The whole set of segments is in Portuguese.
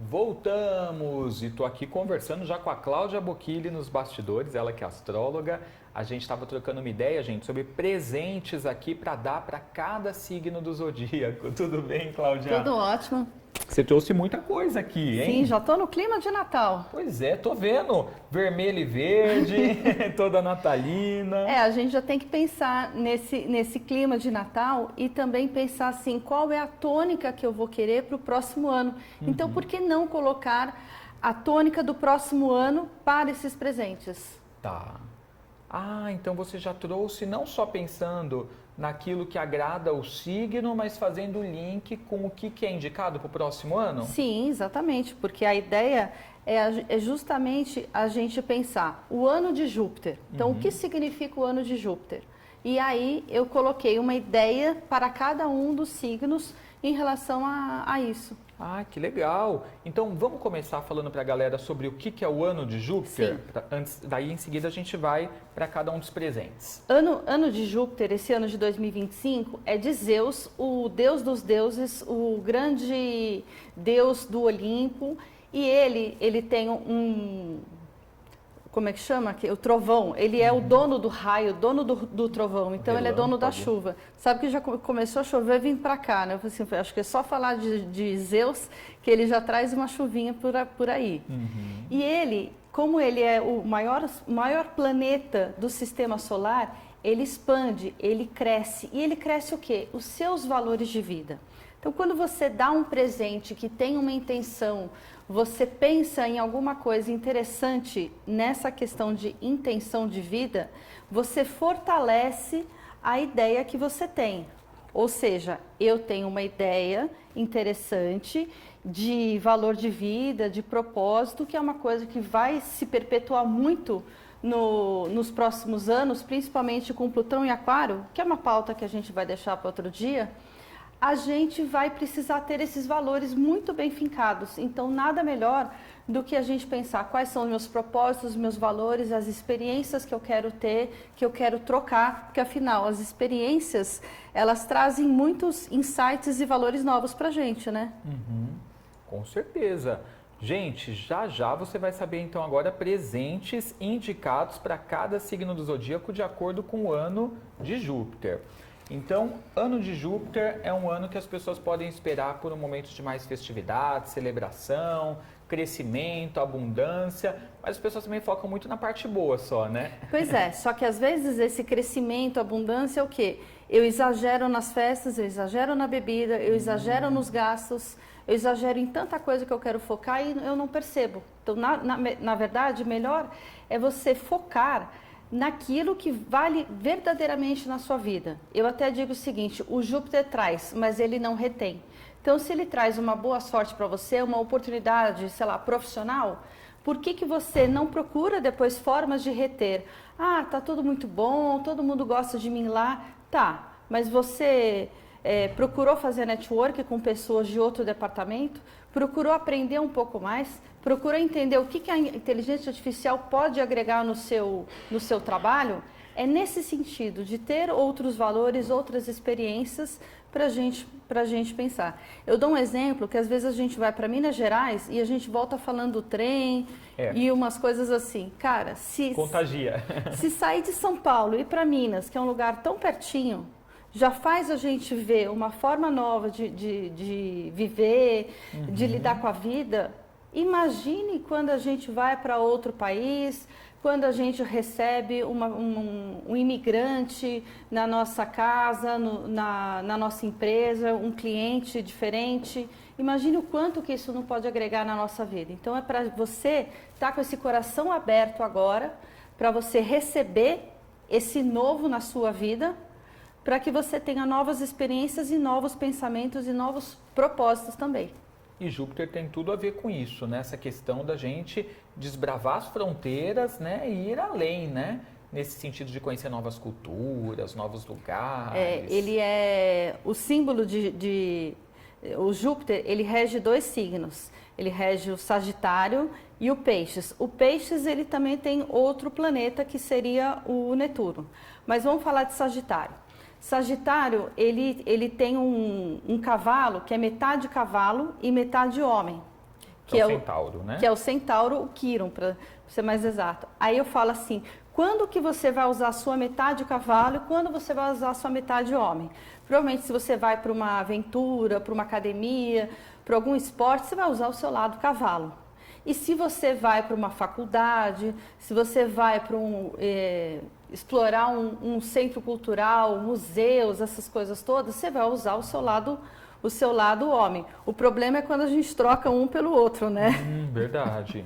Voltamos! E estou aqui conversando já com a Cláudia Bocchilli nos bastidores, ela que é astróloga. A gente estava trocando uma ideia, gente, sobre presentes aqui para dar para cada signo do zodíaco. Tudo bem, Cláudia? Tudo ótimo. Você trouxe muita coisa aqui, hein? Sim, já estou no clima de Natal. Pois é, tô vendo. Vermelho e verde, toda natalina. A gente já tem que pensar nesse clima de Natal e também pensar assim, qual é a tônica que eu vou querer para o próximo ano. Então, por que não colocar a tônica do próximo ano para esses presentes? Tá. Ah, então você já trouxe não só pensando naquilo que agrada o signo, mas fazendo o link com o que é indicado para o próximo ano? Sim, exatamente, porque a ideia é justamente a gente pensar o ano de Júpiter. Então, o que significa o ano de Júpiter? E aí eu coloquei uma ideia para cada um dos signos em relação a isso. Ah, que legal! Então vamos começar falando para a galera sobre o que é o ano de Júpiter? Daí em seguida a gente vai para cada um dos presentes. Ano de Júpiter, esse ano de 2025, é de Zeus, o deus dos deuses, o grande deus do Olimpo. E ele tem como é que chama? O trovão. Ele é o dono do raio, dono do trovão. Então, ele é dono da chuva. Sabe que já começou a chover vindo para cá, né? Eu falei assim, acho que é só falar de Zeus que ele já traz uma chuvinha por aí. E ele, como ele é o maior planeta do sistema solar, ele expande, ele cresce. E ele cresce o quê? Os seus valores de vida. Então, quando você dá um presente que tem uma intenção, você pensa em alguma coisa interessante nessa questão de intenção de vida, você fortalece a ideia que você tem. Ou seja, eu tenho uma ideia interessante de valor de vida, de propósito, que é uma coisa que vai se perpetuar muito nos próximos anos, principalmente com Plutão e Aquário, que é uma pauta que a gente vai deixar para outro dia. A gente vai precisar ter esses valores muito bem fincados. Então, nada melhor do que a gente pensar quais são os meus propósitos, os meus valores, as experiências que eu quero ter, que eu quero trocar, porque afinal, as experiências, elas trazem muitos insights e valores novos pra gente, né? Com certeza. Gente, já você vai saber então agora presentes indicados para cada signo do zodíaco de acordo com o ano de Júpiter. Então, ano de Júpiter é um ano que as pessoas podem esperar por um momento de mais festividade, celebração, crescimento, abundância, mas as pessoas também focam muito na parte boa só, né? Pois é, só que às vezes esse crescimento, abundância é o quê? Eu exagero nas festas, eu exagero na bebida, eu exagero nos gastos, eu exagero em tanta coisa que eu quero focar e eu não percebo. Então, na verdade, melhor é você focar naquilo que vale verdadeiramente na sua vida. Eu até digo o seguinte, o Júpiter traz, mas ele não retém. Então, se ele traz uma boa sorte para você, uma oportunidade, sei lá, profissional, por que você não procura depois formas de reter? Ah, tá tudo muito bom, todo mundo gosta de mim lá. Tá, mas você procurou fazer network com pessoas de outro departamento? Procurou aprender um pouco mais? Procurou entender o que a inteligência artificial pode agregar no seu trabalho? É nesse sentido, de ter outros valores, outras experiências para a gente pensar. Eu dou um exemplo que às vezes a gente vai para Minas Gerais e a gente volta falando do trem e umas coisas assim. Cara, contagia. Se sair de São Paulo e ir para Minas, que é um lugar tão pertinho, já faz a gente ver uma forma nova de viver, de lidar com a vida. Imagine quando a gente vai para outro país, quando a gente recebe um imigrante na nossa casa, na nossa empresa, um cliente diferente. Imagine o quanto que isso não pode agregar na nossa vida. Então, é para você estar com esse coração aberto agora, para você receber esse novo na sua vida, para que você tenha novas experiências e novos pensamentos e novos propósitos também. E Júpiter tem tudo a ver com isso, né? Essa questão da gente desbravar as fronteiras, né? E ir além, né? nesse sentido de conhecer novas culturas, novos lugares. Ele é o símbolo o Júpiter, ele rege 2 signos. Ele rege o Sagitário e o Peixes. O Peixes, ele também tem outro planeta que seria o Netuno. Mas vamos falar de Sagitário. Sagitário, ele tem um cavalo que é metade cavalo e metade homem. Que é o Centauro, né? Que é o Centauro, o Quiron, para ser mais exato. Aí eu falo assim, quando que você vai usar a sua metade cavalo e quando você vai usar a sua metade homem? Provavelmente se você vai para uma aventura, para uma academia, para algum esporte, você vai usar o seu lado cavalo. E se você vai para uma faculdade, se você vai para explorar um centro cultural, museus, essas coisas todas, você vai usar o seu lado homem. O problema é quando a gente troca um pelo outro, né? Verdade.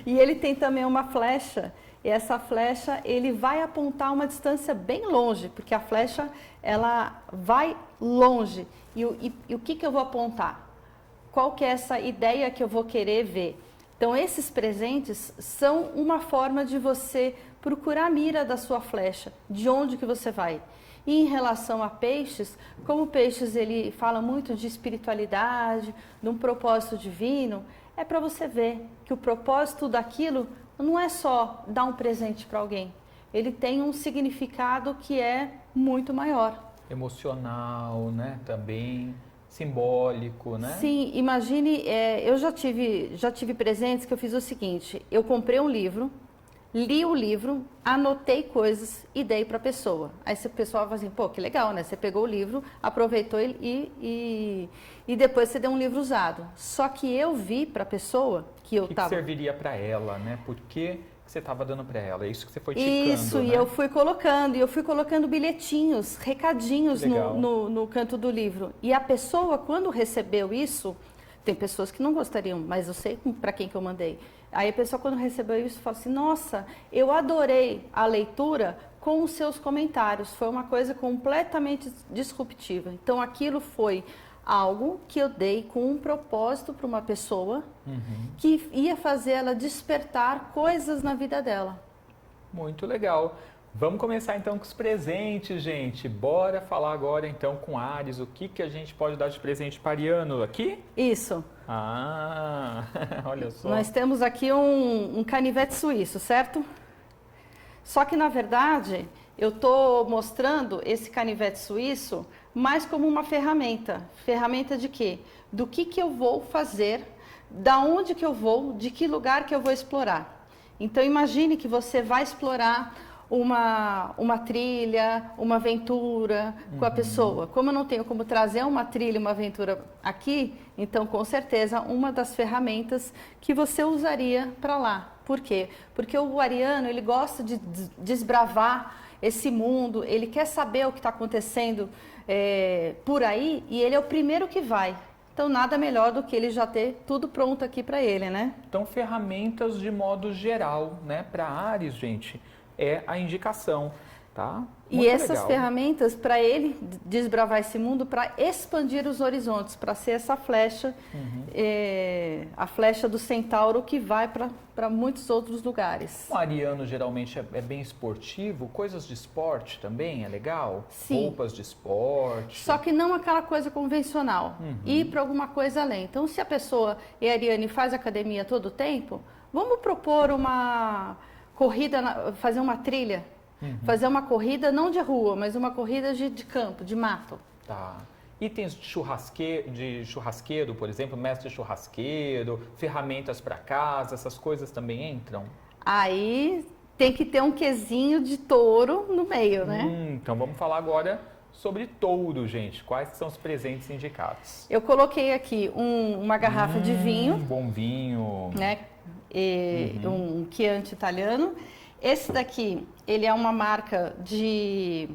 E ele tem também uma flecha, e essa flecha ele vai apontar uma distância bem longe, porque a flecha ela vai longe. E o que eu vou apontar? Qual que é essa ideia que eu vou querer ver? Então, esses presentes são uma forma de você procurar a mira da sua flecha, de onde que você vai. E em relação a peixes, como peixes ele fala muito de espiritualidade, de um propósito divino, é para você ver que o propósito daquilo não é só dar um presente para alguém. Ele tem um significado que é muito maior. Emocional, né? Também simbólico, né? Sim, imagine, eu já tive presentes que eu fiz o seguinte, eu comprei um livro, li o livro, anotei coisas e dei para a pessoa. Aí a pessoa fala assim, pô, que legal, né? Você pegou o livro, aproveitou e depois você deu um livro usado. Só que eu vi para a pessoa que eu estava... O que serviria para ela, né? Por que você estava dando para ela? É isso que você foi ticando, isso, né? E eu fui colocando bilhetinhos, recadinhos no canto do livro. E a pessoa, quando recebeu isso, tem pessoas que não gostariam, mas eu sei para quem que eu mandei. Aí a pessoa, quando recebeu isso, falou assim, nossa, eu adorei a leitura com os seus comentários. Foi uma coisa completamente disruptiva. Então, aquilo foi algo que eu dei com um propósito para uma pessoa que ia fazer ela despertar coisas na vida dela. Muito legal. Vamos começar então com os presentes, gente. Bora falar agora então com Áries. O que a gente pode dar de presente para Ariano aqui? Isso. Ah, olha só. Nós temos aqui um canivete suíço, certo? Só que na verdade eu estou mostrando esse canivete suíço mais como uma ferramenta. Ferramenta de quê? Do que eu vou fazer, da onde que eu vou, de que lugar que eu vou explorar. Então imagine que você vai explorar uma trilha, uma aventura com a pessoa. Como eu não tenho como trazer uma trilha, uma aventura aqui, então com certeza uma das ferramentas que você usaria para lá. Por quê? Porque o ariano, ele gosta de desbravar esse mundo, ele quer saber o que está acontecendo por aí e ele é o primeiro que vai. Então nada melhor do que ele já ter tudo pronto aqui para ele, né? Então ferramentas de modo geral, né? Para Áries, gente, é a indicação, tá? Muito essas ferramentas para ele desbravar esse mundo, para expandir os horizontes, para ser essa flecha, a flecha do Centauro que vai para muitos outros lugares. O ariano geralmente é bem esportivo, coisas de esporte também é legal? Sim. Roupas de esporte. Só que não aquela coisa convencional, ir para alguma coisa além. Então, se a pessoa é ariana e faz academia todo o tempo, vamos propor uma corrida, fazer uma trilha. Fazer uma corrida não de rua, mas uma corrida de campo, de mato. Tá. Itens de churrasqueiro, por exemplo, mestre churrasqueiro, ferramentas para casa, essas coisas também entram? Aí tem que ter um quesinho de touro no meio, né? Então vamos falar agora sobre touro, gente. Quais são os presentes indicados? Eu coloquei aqui uma garrafa de vinho. Bom vinho. Né? Um Chianti italiano. Esse daqui, ele é uma marca de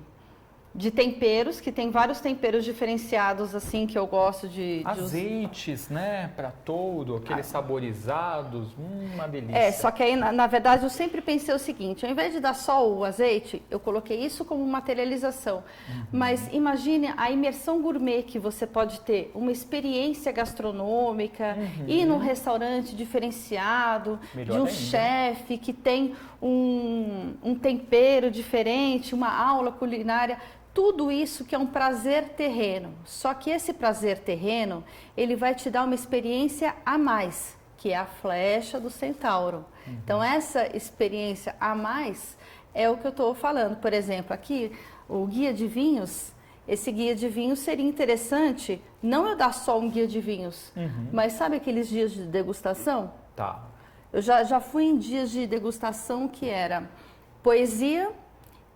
de temperos, que tem vários temperos diferenciados, assim, que eu gosto de azeites, né, para todo, aqueles saborizados, uma delícia. Só que aí, na verdade, eu sempre pensei o seguinte, ao invés de dar só o azeite, eu coloquei isso como materialização. Mas imagine a imersão gourmet que você pode ter, uma experiência gastronômica, ir num restaurante diferenciado, melhor de um ainda. chefe que tem um tempero diferente, uma aula culinária. Tudo isso que é um prazer terreno. Só que esse prazer terreno, ele vai te dar uma experiência a mais, que é a flecha do centauro. Então, essa experiência a mais é o que eu estou falando. Por exemplo, aqui, o guia de vinhos, esse guia de vinhos seria interessante, não eu dar só um guia de vinhos, mas sabe aqueles dias de degustação? Tá. Eu já fui em dias de degustação que era poesia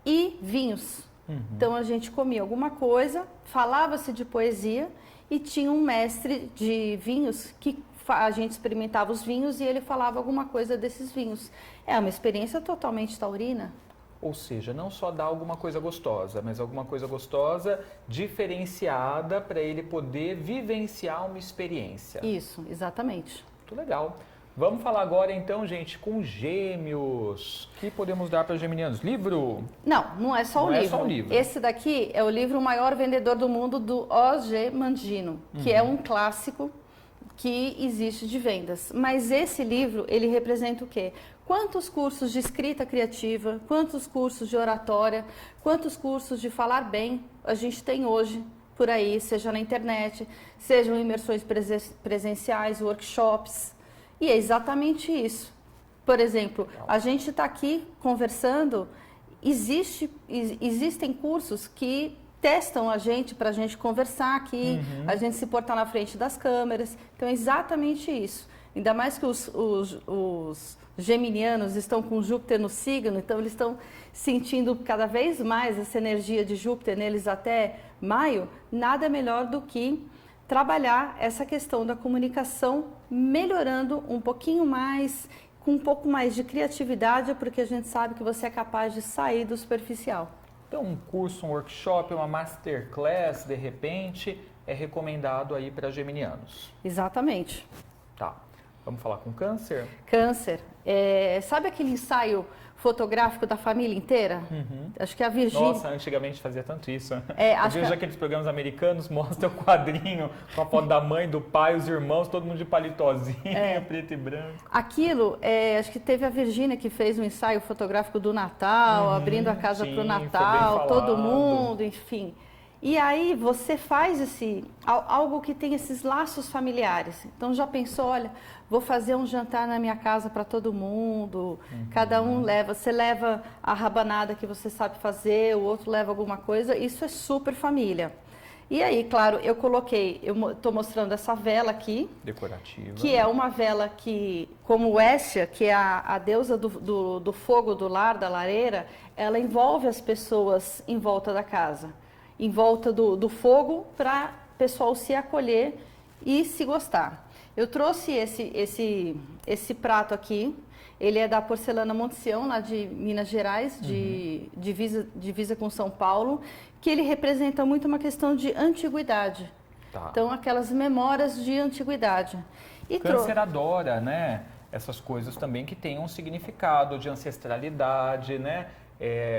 e vinhos. Então a gente comia alguma coisa, falava-se de poesia e tinha um mestre de vinhos que a gente experimentava os vinhos e ele falava alguma coisa desses vinhos. É uma experiência totalmente taurina. Ou seja, não só dar alguma coisa gostosa, mas alguma coisa gostosa diferenciada para ele poder vivenciar uma experiência. Isso, exatamente. Muito legal. Vamos falar agora então, gente, com Gêmeos. O que podemos dar para os geminianos? Livro? Não é só o livro. É só o livro. Esse daqui é o livro O Maior Vendedor do Mundo, do O.G. Mandino, que é um clássico que existe de vendas. Mas esse livro, ele representa o quê? Quantos cursos de escrita criativa, quantos cursos de oratória, quantos cursos de falar bem a gente tem hoje por aí, seja na internet, sejam imersões presenciais, workshops. E é exatamente isso. Por exemplo, a gente está aqui conversando, existem cursos que testam a gente para a gente conversar aqui, a gente se portar na frente das câmeras. Então é exatamente isso. Ainda mais que os geminianos estão com Júpiter no signo, então eles estão sentindo cada vez mais essa energia de Júpiter neles até maio. Nada melhor do que trabalhar essa questão da comunicação, melhorando um pouquinho mais, com um pouco mais de criatividade, porque a gente sabe que você é capaz de sair do superficial. Então, um curso, um workshop, uma masterclass, de repente, é recomendado aí para geminianos. Exatamente. Tá. Vamos falar com Câncer? Câncer. Sabe aquele ensaio fotográfico da família inteira? Acho que a Virgínia... Nossa, antigamente fazia tanto isso. Eu vejo aqueles programas americanos, mostra o quadrinho com a foto da mãe, do pai, os irmãos, todo mundo de palitozinho, preto e branco. Aquilo, acho que teve a Virgínia que fez um ensaio fotográfico do Natal, abrindo a casa para o Natal, todo mundo, enfim. E aí você faz algo que tem esses laços familiares. Então já pensou, olha, vou fazer um jantar na minha casa para todo mundo, cada um você leva a rabanada que você sabe fazer, o outro leva alguma coisa, isso é super família. E aí, claro, eu estou mostrando essa vela aqui. Decorativa. Que é uma vela que, como Hestia, que é a deusa do fogo, do lar, da lareira, ela envolve as pessoas em volta da casa. Em volta do fogo, para o pessoal se acolher e se gostar. Eu trouxe esse prato aqui, ele é da Porcelana Monte Sião, lá de Minas Gerais, divisa com São Paulo, que ele representa muito uma questão de antiguidade. Tá. Então, aquelas memórias de antiguidade. Câncer adora, né? Essas coisas também que tenham um significado de ancestralidade, né?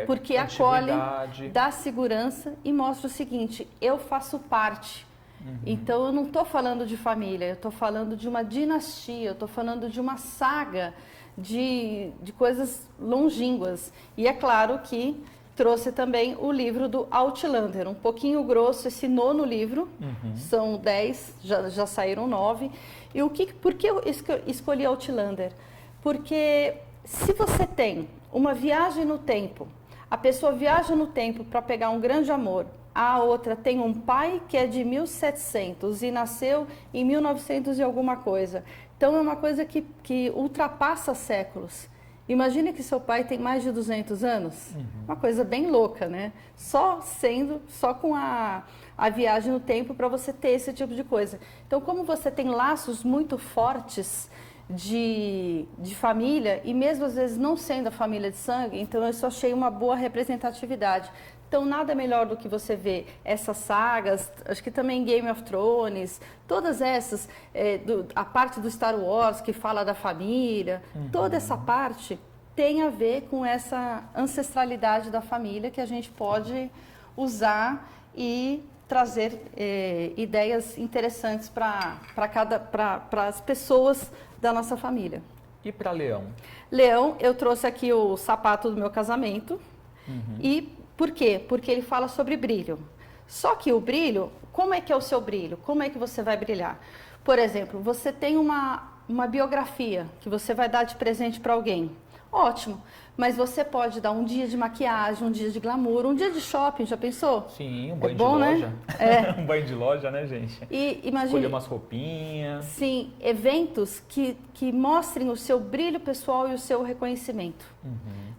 Porque acolhe, dá segurança e mostra o seguinte, eu faço parte. Então eu não estou falando de família, eu estou falando de uma dinastia, eu estou falando de uma saga de coisas longínquas. E é claro que trouxe também o livro do Outlander, um pouquinho grosso, esse 9º livro, são 10, já saíram 9. E por que eu escolhi Outlander? Porque se você tem uma viagem no tempo, a pessoa viaja no tempo para pegar um grande amor, a outra tem um pai que é de 1700 e nasceu em 1900 e alguma coisa. Então é uma coisa que ultrapassa séculos. Imagine que seu pai tem mais de 200 anos, uma coisa bem louca, né? Só com a viagem no tempo para você ter esse tipo de coisa. Então, como você tem laços muito fortes de família, e mesmo às vezes não sendo a família de sangue, então eu só achei uma boa representatividade. Então nada melhor do que você ver essas sagas, acho que também Game of Thrones, todas essas, a parte do Star Wars que fala da família, toda essa parte tem a ver com essa ancestralidade da família que a gente pode usar e trazer ideias interessantes para as pessoas da nossa família. E para Leão? Leão, eu trouxe aqui o sapato do meu casamento. E por quê? Porque ele fala sobre brilho. Só que o brilho, como é que é o seu brilho? Como é que você vai brilhar? Por exemplo, você tem uma biografia que você vai dar de presente para alguém. Ótimo, mas você pode dar um dia de maquiagem, um dia de glamour, um dia de shopping, já pensou? Sim, um banho bom, de loja. Né? Um banho de loja, né, gente? E imagine, escolher umas roupinhas. Sim, eventos que mostrem o seu brilho pessoal e o seu reconhecimento.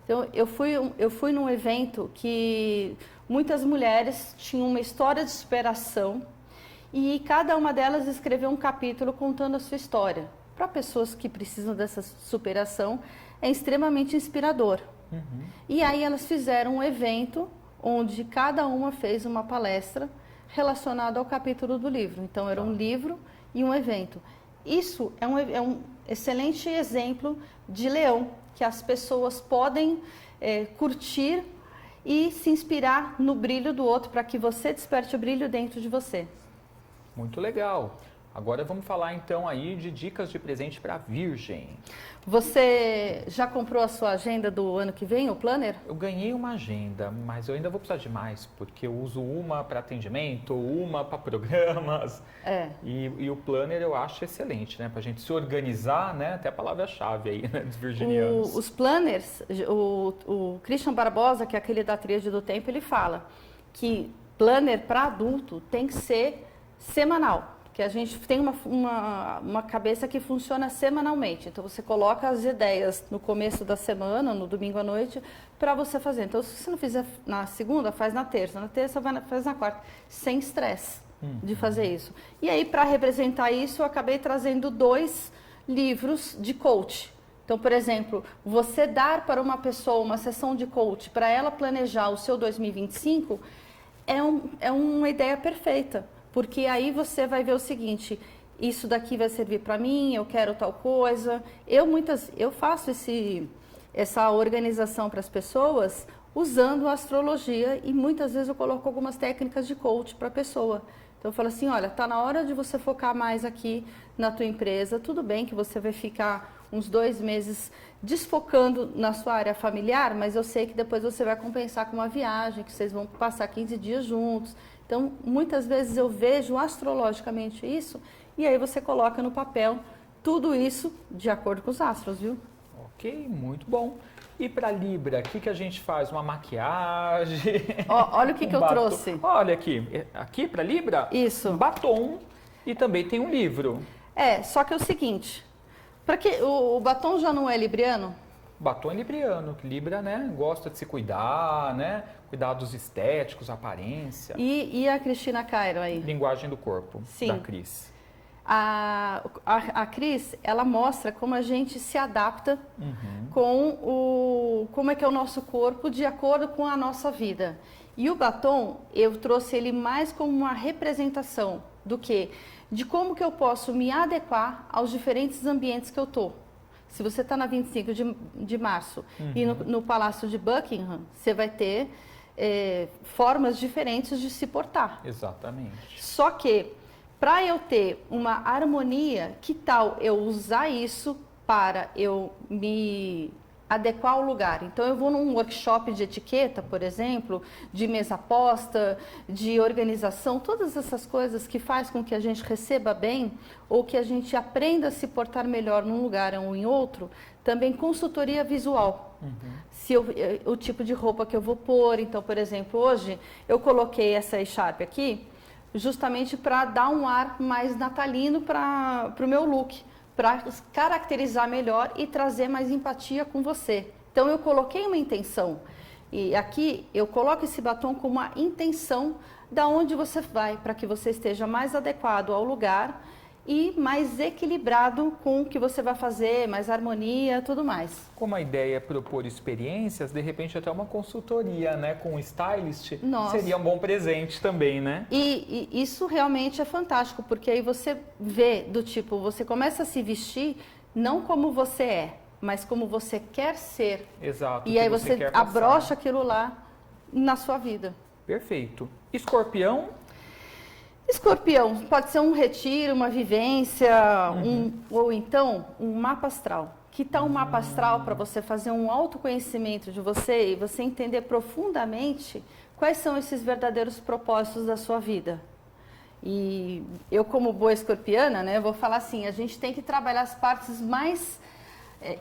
Então, eu fui num evento que muitas mulheres tinham uma história de superação e cada uma delas escreveu um capítulo contando a sua história. Para pessoas que precisam dessa superação, é extremamente inspirador. E aí elas fizeram um evento onde cada uma fez uma palestra relacionada ao capítulo do livro. Então, era um livro e um evento. Isso é um excelente exemplo de Leão, que as pessoas podem curtir e se inspirar no brilho do outro para que você desperte o brilho dentro de você. Muito legal. Agora vamos falar então aí de dicas de presente para virgem. Você já comprou a sua agenda do ano que vem, o planner? Eu ganhei uma agenda, mas eu ainda vou precisar de mais, porque eu uso uma para atendimento, uma para programas. E o planner eu acho excelente, né? Para a gente se organizar, né? Até a palavra-chave aí, né? Dos virginianos. Os planners, o Christian Barbosa, que é aquele da Tríade do Tempo, ele fala que planner para adulto tem que ser semanal. Que a gente tem uma cabeça que funciona semanalmente. Então, você coloca as ideias no começo da semana, no domingo à noite, para você fazer. Então, se você não fizer na segunda, faz na terça faz na quarta, sem estresse de fazer isso. E aí, para representar isso, eu acabei trazendo 2 livros de coach. Então, por exemplo, você dar para uma pessoa uma sessão de coach para ela planejar o seu 2025 é uma ideia perfeita. Porque aí você vai ver o seguinte, isso daqui vai servir para mim, eu quero tal coisa. Eu faço essa organização para as pessoas usando a astrologia e muitas vezes eu coloco algumas técnicas de coach para a pessoa. Então eu falo assim, olha, está na hora de você focar mais aqui na tua empresa. Tudo bem que você vai ficar uns 2 meses desfocando na sua área familiar, mas eu sei que depois você vai compensar com uma viagem, que vocês vão passar 15 dias juntos. Então, muitas vezes eu vejo astrologicamente isso e aí você coloca no papel tudo isso de acordo com os astros, viu? Ok, muito bom. E para Libra, o que a gente faz? Uma maquiagem? Olha o que eu trouxe. Olha aqui para Libra? Isso. Um batom e também tem um livro. Só que é o seguinte, para que o batom já não é libriano? Batom é libriano, que Libra, né, gosta de se cuidar, né? Cuidados estéticos, aparência. E a Cristina Cairo aí? Linguagem do corpo, sim, da Cris. A Cris, ela mostra como a gente se adapta com como é que é o nosso corpo de acordo com a nossa vida. E o batom, eu trouxe ele mais como uma representação do que? De como que eu posso me adequar aos diferentes ambientes que eu tô. Se você está na 25 de março e no Palácio de Buckingham, você vai ter formas diferentes de se portar. Exatamente. Só que, para eu ter uma harmonia, que tal eu usar isso para eu me adequar ao lugar? Então, eu vou num workshop de etiqueta, por exemplo, de mesa posta, de organização, todas essas coisas que faz com que a gente receba bem ou que a gente aprenda a se portar melhor num lugar ou em outro, também consultoria visual. Se o tipo de roupa que eu vou pôr. Então, por exemplo, hoje eu coloquei essa echarpe aqui justamente para dar um ar mais natalino para o meu look, para caracterizar melhor e trazer mais empatia com você. Então, eu coloquei uma intenção. E aqui eu coloco esse batom com uma intenção da onde você vai, para que você esteja mais adequado ao lugar e mais equilibrado com o que você vai fazer, mais harmonia, tudo mais. Como a ideia é propor experiências, de repente até uma consultoria, né, com um stylist, Nossa. seria um bom presente também, né? E isso realmente é fantástico, porque aí você vê do tipo, você começa a se vestir não como você é, mas como você quer ser. Exato. E aí você abrocha aquilo lá na sua vida. Perfeito. Escorpião? Escorpião, pode ser um retiro, uma vivência, ou então um mapa astral. Que tal um mapa astral para você fazer um autoconhecimento de você e você entender profundamente quais são esses verdadeiros propósitos da sua vida? E eu, como boa escorpiana, né, vou falar assim, a gente tem que trabalhar as partes mais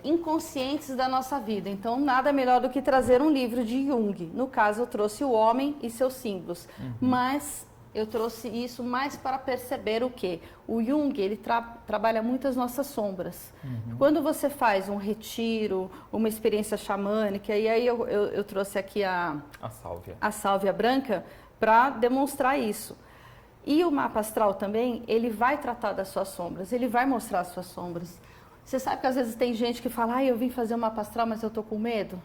inconscientes da nossa vida. Então, nada melhor do que trazer um livro de Jung. No caso, eu trouxe O Homem e Seus Símbolos. Mas eu trouxe isso mais para perceber o quê? O Jung, ele trabalha muito as nossas sombras. Quando você faz um retiro, uma experiência xamânica, e aí eu trouxe aqui a sálvia branca para demonstrar isso. E o mapa astral também, ele vai tratar das suas sombras, ele vai mostrar as suas sombras. Você sabe que às vezes tem gente que fala, eu vim fazer um mapa astral, mas eu tô com medo?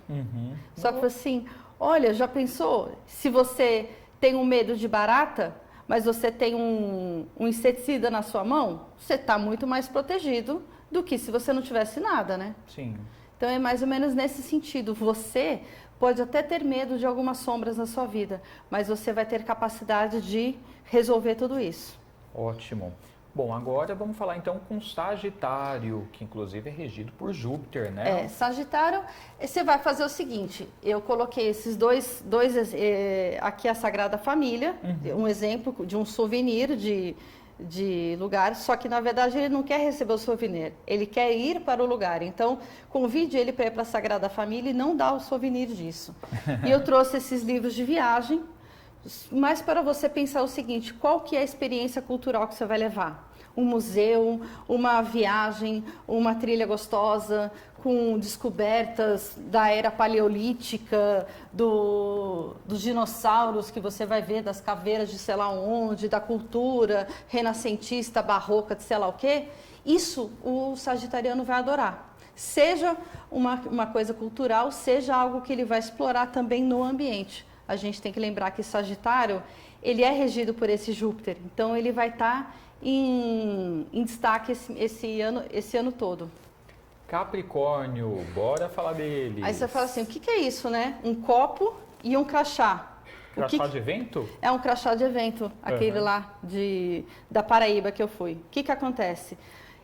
Só que assim, olha, já pensou? Se você tem um medo de barata, mas você tem um inseticida na sua mão, você está muito mais protegido do que se você não tivesse nada, né? Sim. Então é mais ou menos nesse sentido. Você pode até ter medo de algumas sombras na sua vida, mas você vai ter capacidade de resolver tudo isso. Ótimo. Bom, agora vamos falar então com Sagitário, que inclusive é regido por Júpiter, né? Sagitário, você vai fazer o seguinte, eu coloquei esses dois aqui a Sagrada Família, um exemplo de um souvenir de lugar, só que na verdade ele não quer receber o souvenir, ele quer ir para o lugar. Então, convide ele para ir para a Sagrada Família e não dá o souvenir disso. E eu trouxe esses livros de viagem, mas para você pensar o seguinte, qual que é a experiência cultural que você vai levar? Um museu, uma viagem, uma trilha gostosa, com descobertas da era paleolítica, dos dinossauros que você vai ver, das caveiras de sei lá onde, da cultura renascentista, barroca, de sei lá o quê. Isso o sagitariano vai adorar. Seja uma coisa cultural, seja algo que ele vai explorar também no ambiente. A gente tem que lembrar que Sagitário, ele é regido por esse Júpiter, então ele vai estar em destaque esse ano todo. Capricórnio, bora falar dele. Aí você fala assim, o que é isso, né? Um copo e um crachá. Crachá de evento? É um crachá de evento, aquele lá da Paraíba que eu fui. O que acontece?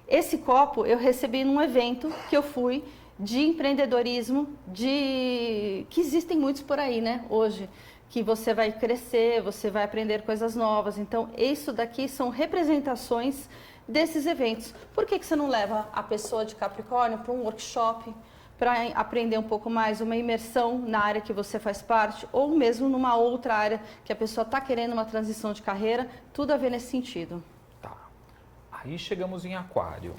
Esse copo eu recebi num evento que eu fui, de empreendedorismo, que existem muitos por aí, né, hoje, que você vai crescer, você vai aprender coisas novas. Então, isso daqui são representações desses eventos. Por que você não leva a pessoa de Capricórnio para um workshop, para aprender um pouco mais, uma imersão na área que você faz parte, ou mesmo numa outra área que a pessoa está querendo uma transição de carreira, tudo a ver nesse sentido. Tá. Aí chegamos em Aquário.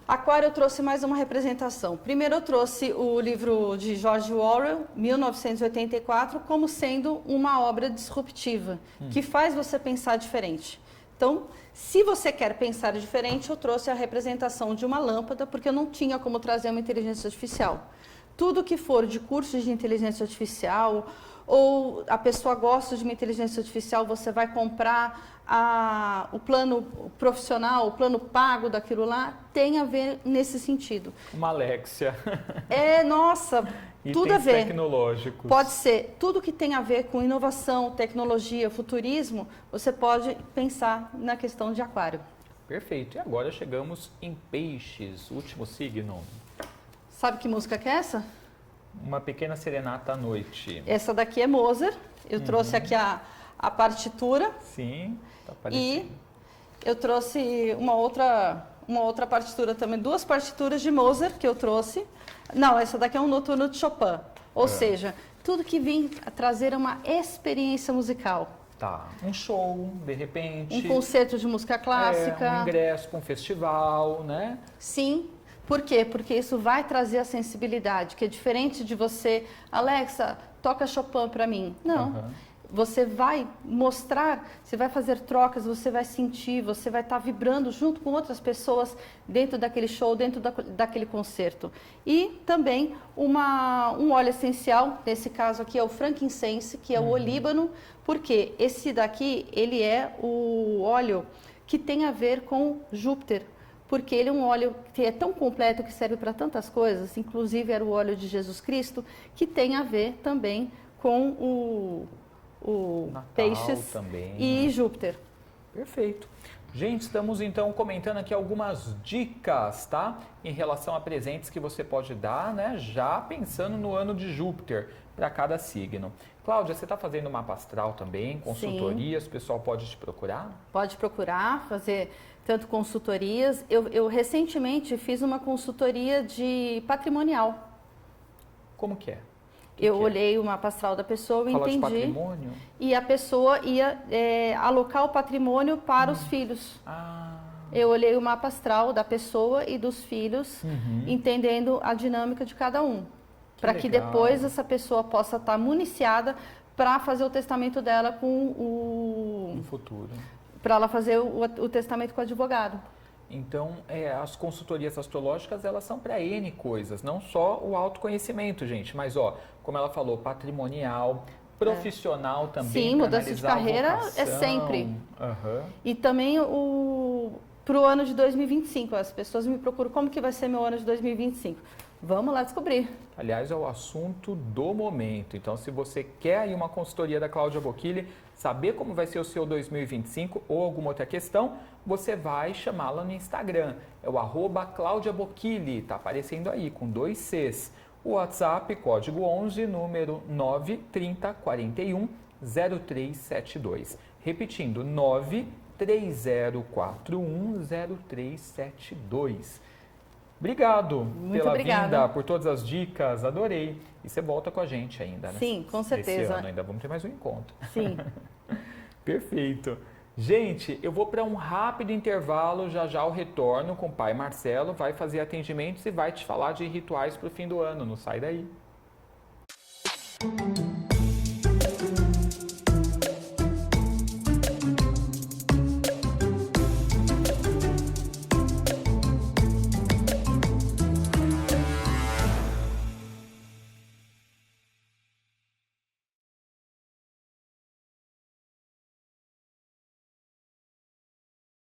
Aquário eu trouxe mais uma representação. Primeiro eu trouxe o livro de George Orwell, 1984, como sendo uma obra disruptiva, que faz você pensar diferente. Então, se você quer pensar diferente, eu trouxe a representação de uma lâmpada, porque eu não tinha como trazer uma inteligência artificial. Tudo que for de cursos de inteligência artificial, ou a pessoa gosta de uma inteligência artificial, você vai comprar o plano profissional, o plano pago daquilo lá, tem a ver nesse sentido. Uma Alexia. Nossa, tudo a ver. Tecnológicos. Pode ser, tudo que tem a ver com inovação, tecnologia, futurismo, você pode pensar na questão de Aquário. Perfeito. E agora chegamos em Peixes, último signo. Sabe que música que é essa? Uma pequena serenata à noite. Essa daqui é Mozart. Eu trouxe aqui a partitura. Sim, tá aparecendo. E eu trouxe uma outra partitura também, duas partituras de Mozart que eu trouxe. Não, essa daqui é um noturno de Chopin. Ou seja, tudo que vem trazer uma experiência musical. Tá, um show, de repente. Um concerto de música clássica. Um ingresso para um festival, né? Sim. Por quê? Porque isso vai trazer a sensibilidade, que é diferente de você, Alexa, toca Chopin para mim. Não. você vai mostrar, você vai fazer trocas, você vai sentir, você vai estar vibrando junto com outras pessoas dentro daquele show, dentro daquele concerto. E também um óleo essencial, nesse caso aqui é o frankincense, que é o olíbano, porque esse daqui, ele é o óleo que tem a ver com Júpiter, porque ele é um óleo que é tão completo, que serve para tantas coisas, inclusive era o óleo de Jesus Cristo, que tem a ver também com o Natal Peixes também. E Júpiter. Perfeito. Gente, estamos então comentando aqui algumas dicas, tá? Em relação a presentes que você pode dar, né? Já pensando no ano de Júpiter para cada signo. Cláudia, você está fazendo mapa astral também, consultorias, o pessoal pode te procurar? Pode procurar, fazer tanto consultorias. Eu recentemente fiz uma consultoria de patrimonial. Como que é? Eu olhei o mapa astral da pessoa, Fala de entendi. patrimônio? E a pessoa ia alocar o patrimônio para os filhos. Eu olhei o mapa astral da pessoa e dos filhos, entendendo a dinâmica de cada um. Para que depois essa pessoa possa estar municiada para fazer o testamento dela No futuro. Para ela fazer o testamento com o advogado. Então, as consultorias astrológicas, elas são para N coisas, não só o autoconhecimento, gente, mas, como ela falou, patrimonial, profissional também. Sim, mudança de carreira é sempre. E também para o ano de 2025, as pessoas me procuram, como que vai ser meu ano de 2025? Vamos lá descobrir. Aliás, é o assunto do momento. Então, se você quer aí uma consultoria da Cláudia Bocchilli, saber como vai ser o seu 2025 ou alguma outra questão, você vai chamá-la no Instagram. É o @CláudiaBocchilli, tá aparecendo aí com 2 Cs. O WhatsApp, código 11, número 93041 0372. Repetindo, 93041 0372. Obrigado pela vinda, por todas as dicas, adorei. E você volta com a gente ainda, né? Sim, com certeza. Esse ano ainda vamos ter mais um encontro. Sim. Perfeito. Gente, eu vou para um rápido intervalo, já já o retorno com o pai Marcelo, vai fazer atendimentos e vai te falar de rituais para o fim do ano, não sai daí.